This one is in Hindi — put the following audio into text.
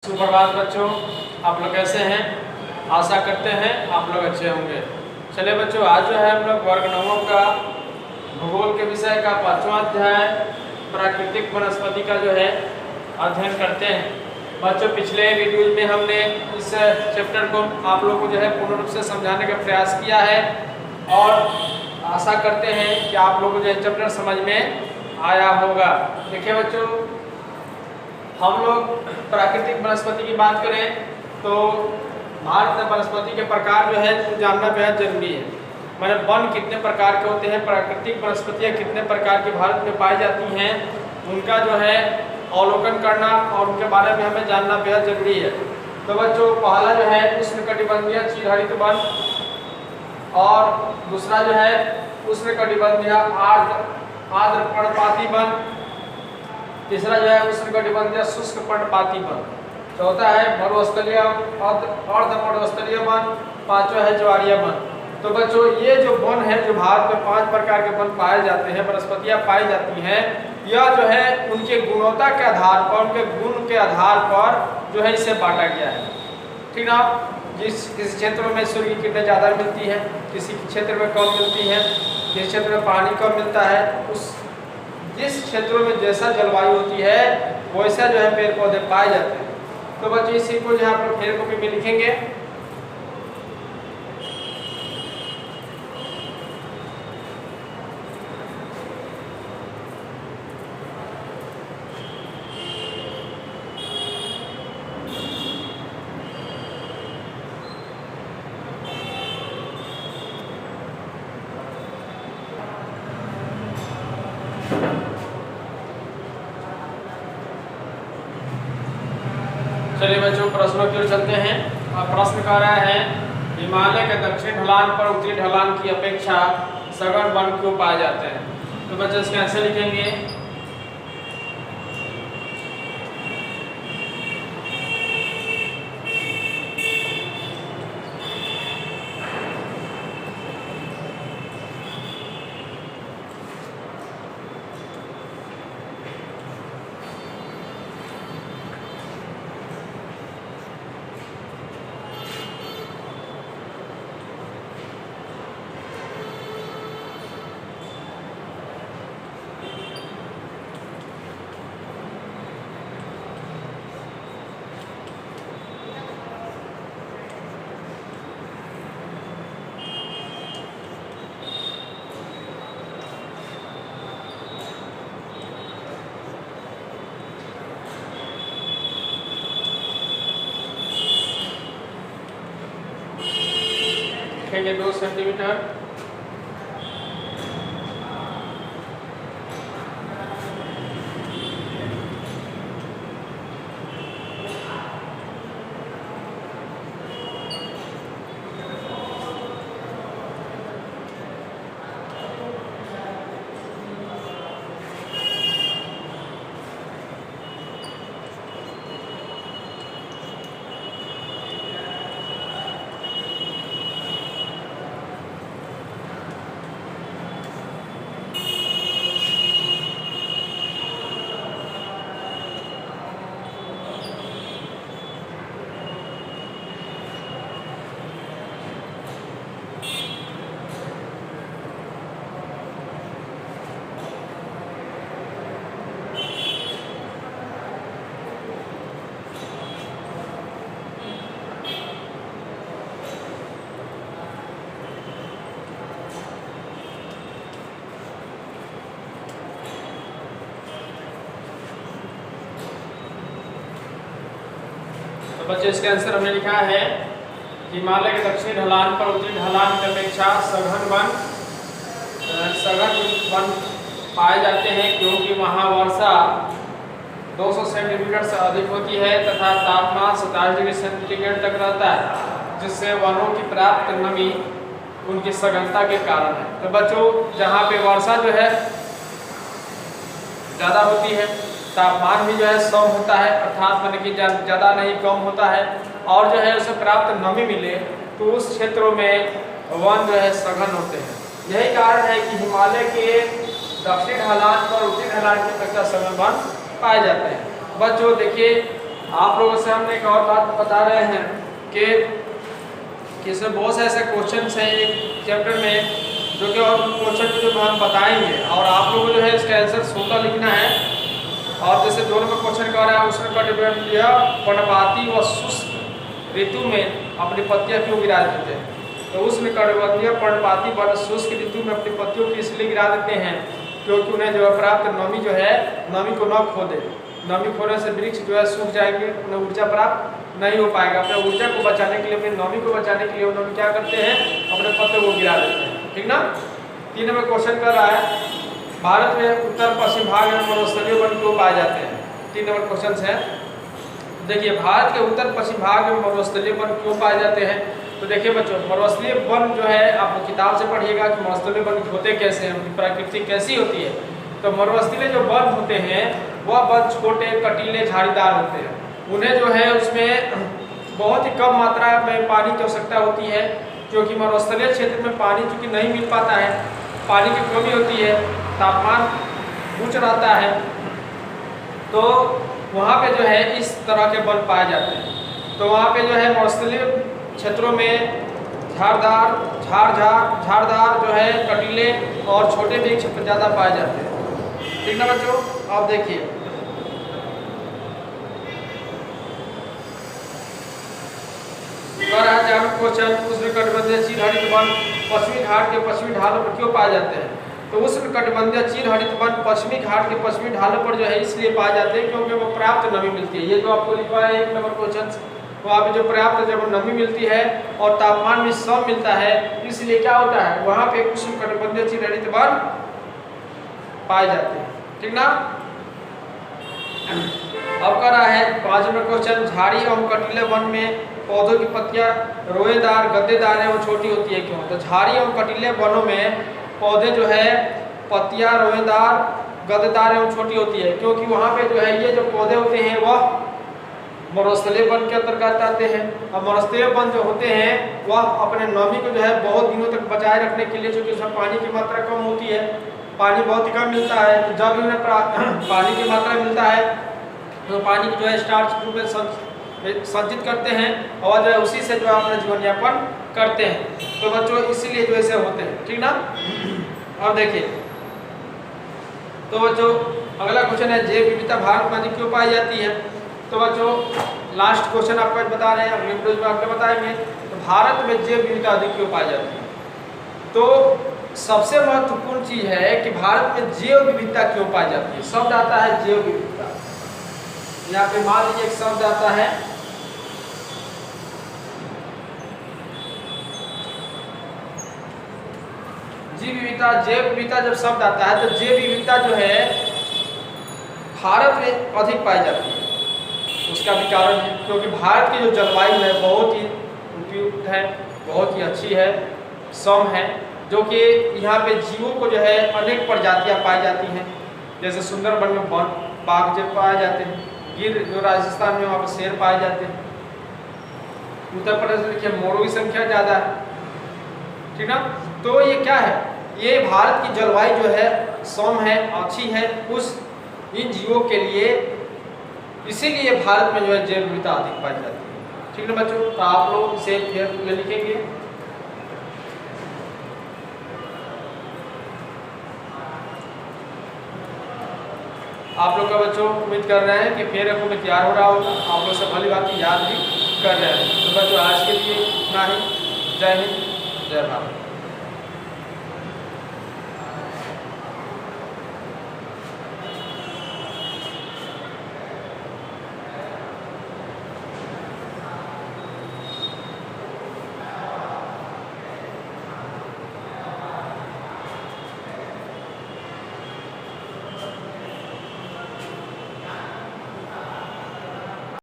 सुप्रभात बच्चों, आप लोग कैसे हैं? आशा करते हैं आप लोग अच्छे होंगे। चलिए बच्चों, आज जो है हम लोग वर्ग नवम का भूगोल के विषय का 5वां अध्याय प्राकृतिक वनस्पति का जो है अध्ययन करते हैं। बच्चों, पिछले वीडियोज में हमने इस चैप्टर को आप लोगों को जो है पूर्ण रूप से समझाने का प्रयास किया है और आशा करते हैं कि आप लोगों को जो है चैप्टर समझ में आया होगा। देखिए बच्चों, हम लोग प्राकृतिक वनस्पति की बात करें तो भारत में वनस्पति के प्रकार जो है जानना बेहद जरूरी है। मैंने वन कितने प्रकार के होते हैं, प्राकृतिक वनस्पतियाँ कितने प्रकार की भारत में पाई जाती हैं, उनका जो है अवलोकन करना और उनके बारे में हमें जानना बेहद जरूरी है। तो बच्चों, पहला जो है उष्णकटिबंधीय चिरहरित वन और दूसरा जो है उष्णकटिबंधीय आर्द्र पर्णपाती वन, तीसरा जो है उष्णकटिबंधीय शुष्क पर्णपाती वन, चौथा है मरुस्थलीय अर्ध मरुस्थलीय वन, पांचवा है ज्वारीय वन। तो बच्चों, ये जो वन है, जो भारत में 5 प्रकार के वन पाए जाते हैं, वनस्पतियां पाई जाती हैं, यह जो है उनके गुणवत्ता के आधार पर, उनके गुण के आधार पर जो है इसे बांटा गया है। ठीक ना? किसी क्षेत्रों में सूर्य की किरणें ज़्यादा मिलती है, किसी क्षेत्र में कम मिलती है, किसी क्षेत्र में पानी कम मिलता है। उस जिस क्षेत्रों में जैसा जलवायु होती है वैसा जो है पेड़ पौधे पाए जाते हैं। तो बच्चों, इसी को जो है आप लोग फेर कॉपी में लिखेंगे। चलिए बच्चों, प्रश्नों की ओर चलते हैं। प्रश्न कह रहा है, हिमालय के दक्षिण ढलान पर उत्तरी ढलान की अपेक्षा सघन वन क्यों पाए जाते हैं? तो बच्चों, इसके आंसर लिखेंगे। लिखेंगे 2 सेंटीमीटर। तो बच्चों, इसके आंसर हमने लिखा है, हिमालय के दक्षिणी ढलान पर उत्तरी ढलान की अपेक्षा सघन वन पाए जाते हैं क्योंकि वहाँ वर्षा 200 सेंटीमीटर से अधिक होती है तथा तापमान 27 डिग्री सेंटीग्रेड तक रहता है, जिससे वनों की प्राप्त नमी उनकी सघनता के कारण है। तो बच्चों, जहाँ पे वर्षा जो है ज़्यादा होती है, तापमान भी जो है कम होता है, अर्थात माने कि ज़्यादा नहीं कम होता है, और जो है उसे प्राप्त नमी मिले, तो उस क्षेत्रों में वन जो है सघन होते हैं। यही कारण है कि हिमालय के दक्षिण ढलान पर उत्तरी ढलान की अपेक्षा सघन वन पाए जाते हैं। बच्चों देखिए, आप लोगों से हमने एक और बात बता रहे हैं कि इसमें बहुत से ऐसे क्वेश्चन हैं एक चैप्टर में जो कि और क्वेश्चन जो हम बताएंगे और आप लोगों को जो है इसका आंसर स्वतः लिखना है। और जैसे 2 नंबर क्वेश्चन कह रहा है उष्णकटिबंधीय पर्णपाती व शुष्क ऋतु में अपनी पत्तियां क्यों गिरा देते हैं। तो उष्णकटिबंधीय पर्णपाती व शुष्क ऋतु में अपनी पत्तियों को इसलिए गिरा देते हैं क्योंकि उन्हें जो है प्राप्त नमी जो है नमी को न खो दे। नमी खोने से वृक्ष जो है सूख जाएंगे, उन्हें ऊर्जा प्राप्त नहीं हो पाएगा। अपने ऊर्जा को बचाने के लिए, अपनी नमी को बचाने के लिए उन्होंने क्या करते हैं, अपने पत्तों को गिरा देते हैं। ठीक ना। 3 नंबर क्वेश्चन कर रहा है भारत में उत्तर पश्चिम भाग में मरुस्थलीय वन क्यों पाए जाते हैं। 3 नंबर क्वेश्चन है। देखिए भारत के उत्तर पश्चिम भाग में मरुस्थलीय वन क्यों पाए जाते हैं। तो देखिए बच्चों, मरुस्थलीय वन जो है आप किताब से पढ़िएगा कि मरुस्थलीय वन होते कैसे हैं, उनकी प्रकृति कैसी होती है। तो मरुस्थलीय जो वन होते हैं वह वन छोटे कटीले झाड़ीदार होते हैं। उन्हें जो है उसमें बहुत ही कम मात्रा में पानी की आवश्यकता होती है क्योंकि मरुस्थलीय क्षेत्र में पानी चूँकि नहीं मिल पाता है, पानी की कमी होती है, तापमान ऊंच रहता है, तो वहाँ पे जो है इस तरह के वन पाए जाते हैं। तो वहाँ पे जो है मरुस्थलीय क्षेत्रों में झाड़दार जो है कटीले और छोटे वृक्ष ज़्यादा पाए जाते हैं। ठीक ना बच्चों। आप देखिए क्वेश्चन उष्णकटिबंधीय चीर हरित वन पश्चिमी घाट के पश्चिमी ढालों पर क्यों पाए जाते हैं। तो उष्णकटिबंधीय चीर हरित वन पश्चिमी घाट के पश्चिमी ढालों पर जो है इसलिए पाए जाते हैं क्योंकि वो पर्याप्त नमी मिलती है। ये जो आपको लिखा है 1 नंबर क्वेश्चन, वहाँ पे जो पर्याप्त जब नमी मिलती है और तापमान भी सम मिलता है, इसलिए क्या होता है वहाँ पे उष्णकटिबंधीय चीर हरित वन पाए जाते हैं। ठीक ना। अब कर रहा है 5 नंबर क्वेश्चन, झाड़ी एवं कटीले वन में पौधों की पत्तियां रोएदार गद्देदार एवं छोटी होती है क्यों। तो झाड़ी एवं कटीले वनों में पौधे जो है पत्तियां रोएदार गद्देदार एवं छोटी होती है क्योंकि वहाँ पे जो है ये जो पौधे होते हैं वह मरुस्थलीय वन के अंतर्गत आते हैं। और मरुस्थलीय वन जो होते हैं वह अपने नमी को जो है बहुत दिनों तक बचाए रखने के लिए, चूँकि उसमें पानी की मात्रा कम होती है, पानी बहुत कम मिलता है, तो जब उन्हें पानी की मात्रा मिलता है तो पानी को जो है स्टार्च रूप में संचित करते हैं और जो है उसी से जो है अपना जीवन यापन करते हैं। तो बच्चों इसीलिए जो ऐसे होते हैं। ठीक ना। और देखिए तो बच्चों अगला क्वेश्चन है जैव विविधता भारत में अधिक क्यों पाई जाती है। तो बच्चों लास्ट क्वेश्चन आपको बता रहे हैं, अगले वीडियो में आपको बताएंगे। तो भारत में जैव विविधता अधिक क्यों पाई जाती है। तो सबसे महत्वपूर्ण चीज है कि भारत में जैव विविधता क्यों पाई जाती है। शब्द आता है जैव विविधता, यहाँ पे मान लीजिए एक शब्द आता है जीव विविधता। जैव विविधता जब शब्द आता है तो जैव विविधता जो है भारत में अधिक पाई जाती है। उसका भी कारण है क्योंकि भारत की जो जलवायु है बहुत ही उपयुक्त है, बहुत ही अच्छी है, सम है, जो कि यहाँ पे जीवों को जो है अनेक प्रजातियाँ पाई जाती हैं। जैसे सुंदरबन में बाघ जब पाए जाते हैं, गिर जो राजस्थान में वहाँ पर शेर पाए जाते हैं, उत्तर प्रदेश में देखिए मोरों की संख्या ज़्यादा है। ठीक ना। तो ये क्या है, ये भारत की जलवायु जो है सम है, अच्छी है उस इन जीवों के लिए, इसीलिए भारत में जो है जैव विविधता अधिक पाई जाती है। ठीक है बच्चों। तो आप लोग इसे केयरफुली लिखेंगे। आप लोग का बच्चों उम्मीद कर रहे हैं कि फेर आपको में तैयार हो रहा होगा, आप लोग सब भली बात याद भी कर रहे हैं। तो बच्चों आज के लिए इतना ही। जय हिंद, जय भारत।